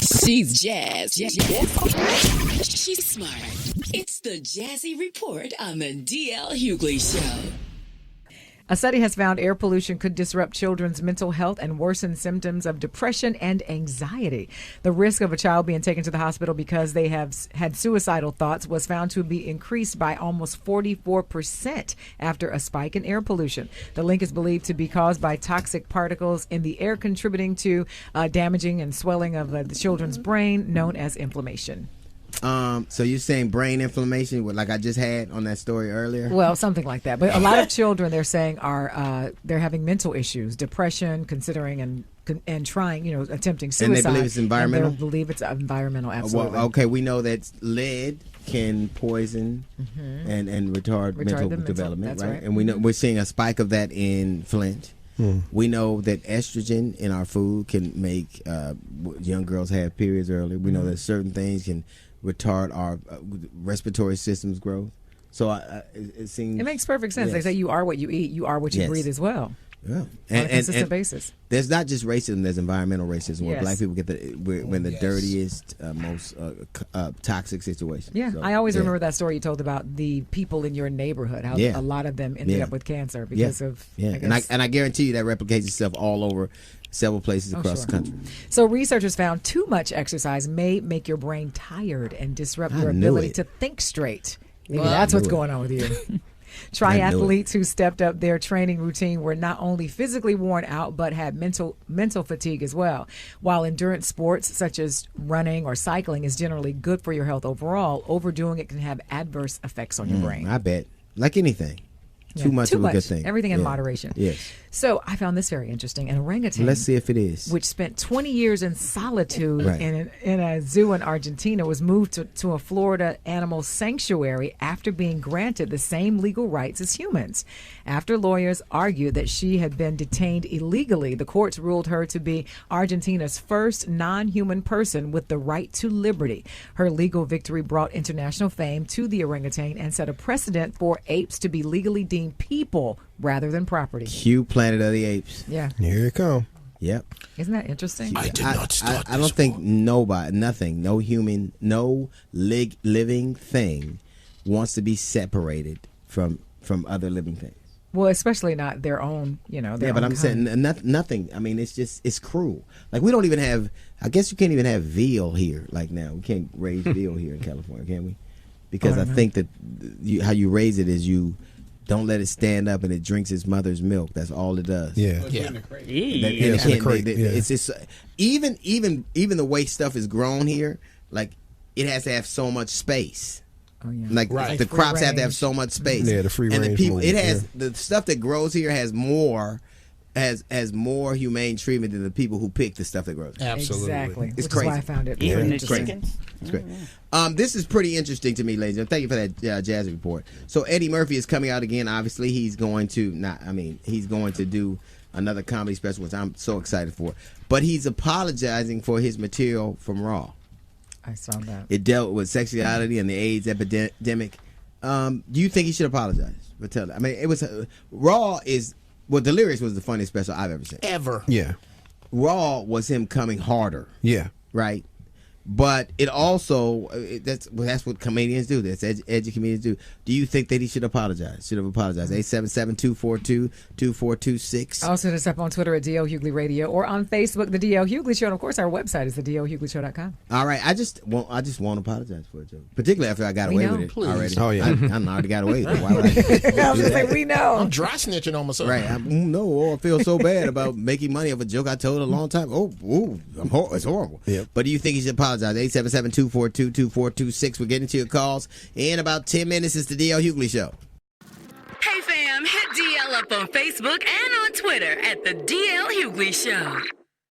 She's Jazz. She's smart. It's the Jazzy Report on the DL Hughley Show. A study has found air pollution could disrupt children's mental health and worsen symptoms of depression and anxiety. The risk of a child being taken to the hospital because they have had suicidal thoughts was found to be increased by almost 44% after a spike in air pollution. The link is believed to be caused by toxic particles in the air contributing to damaging and swelling of the children's brain, known as inflammation. So you're saying brain inflammation, like I just had on that story earlier? Well, something like that. But a lot of children, they're saying, are they're having mental issues, depression, considering and trying, attempting suicide. And they believe it's environmental? And they believe it's environmental, absolutely. Well, okay, we know that lead can poison and retard mental development, right? And we know we're seeing a spike of that in Flint. We know that estrogen in our food can make young girls have periods early. We know that certain things can retard our respiratory system's growth. So it seems... It makes perfect sense. Yes. They say you are what you eat. You are what you breathe as well. Yeah. On a consistent basis. There's not just racism, there's environmental racism where black people get the dirtiest, most toxic situation. Yeah, so, I always remember that story you told about the people in your neighborhood, how a lot of them ended up with cancer because of... Yeah, and I guarantee you that replicates itself all over several places across the country. So researchers found too much exercise may make your brain tired and disrupt your ability to think straight. Maybe that's what's going on with you. Triathletes who stepped up their training routine were not only physically worn out, but had mental fatigue as well. While endurance sports such as running or cycling is generally good for your health overall, overdoing it can have adverse effects on your brain. I bet. Like anything. Too much of a good thing. Everything in moderation. Yes. So I found this very interesting. An orangutan. Let's see if it is. Which spent 20 years in solitude in a zoo in Argentina was moved to a Florida animal sanctuary after being granted the same legal rights as humans. After lawyers argued that she had been detained illegally, the courts ruled her to be Argentina's first non-human person with the right to liberty. Her legal victory brought international fame to the orangutan and set a precedent for apes to be legally deemed people rather than property. Cue Planet of the Apes. Yeah. Here it comes. Yep. Isn't that interesting? I did not start I don't think nothing, no human, no living thing wants to be separated from other living things. Well, especially not their own, their but I'm saying nothing. I mean, it's cruel. Like we don't even have, I guess you can't even have veal here. Like now, we can't raise veal here in California, can we? Because I think that how you raise it is you don't let it stand up and it drinks its mother's milk. That's all it does. Yeah. It's just even the way stuff is grown here, like it has to have so much space. Oh, yeah. Like the crops have to have so much space. Yeah, the free range. And the people, it has the stuff that grows here has more humane treatment than the people who pick the stuff that grows. Absolutely. Exactly. It's Which crazy. is why I found it Even the interesting. chickens. It's great. This is pretty interesting to me, ladies. And thank you for that Jazzy report. So Eddie Murphy is coming out again. Obviously, he's going to do another comedy special, which I'm so excited for. But he's apologizing for his material from Raw. I saw that. It dealt with sexuality and the AIDS epidemic. Do you think he should apologize for telling? I mean, it was Raw is. Well, Delirious was the funniest special I've ever seen. Ever. Yeah. Raw was him coming harder. Yeah. Right? But it also, that's what comedians do. That's edgy comedians do. Do you think that he should apologize? Should have apologized. 877-242-2426. Also, hit us up on Twitter at DL Hughley Radio or on Facebook, The DL Hughley Show. And, of course, our website is thedlhughley.com. All right. I just won't apologize for it, Joe. Particularly after I got away with it already. Oh, yeah. I already got away with it. Why would I was just like, we know. I'm dry snitching on myself. Right. I feel so bad about making money off a joke I told a long time. It's horrible. Yep. But do you think he should apologize? 877-242-2426. We're getting to your calls. In about 10 minutes, it's the DL Hughley Show. Hey fam, hit DL up on Facebook and on Twitter at the DL Hughley Show.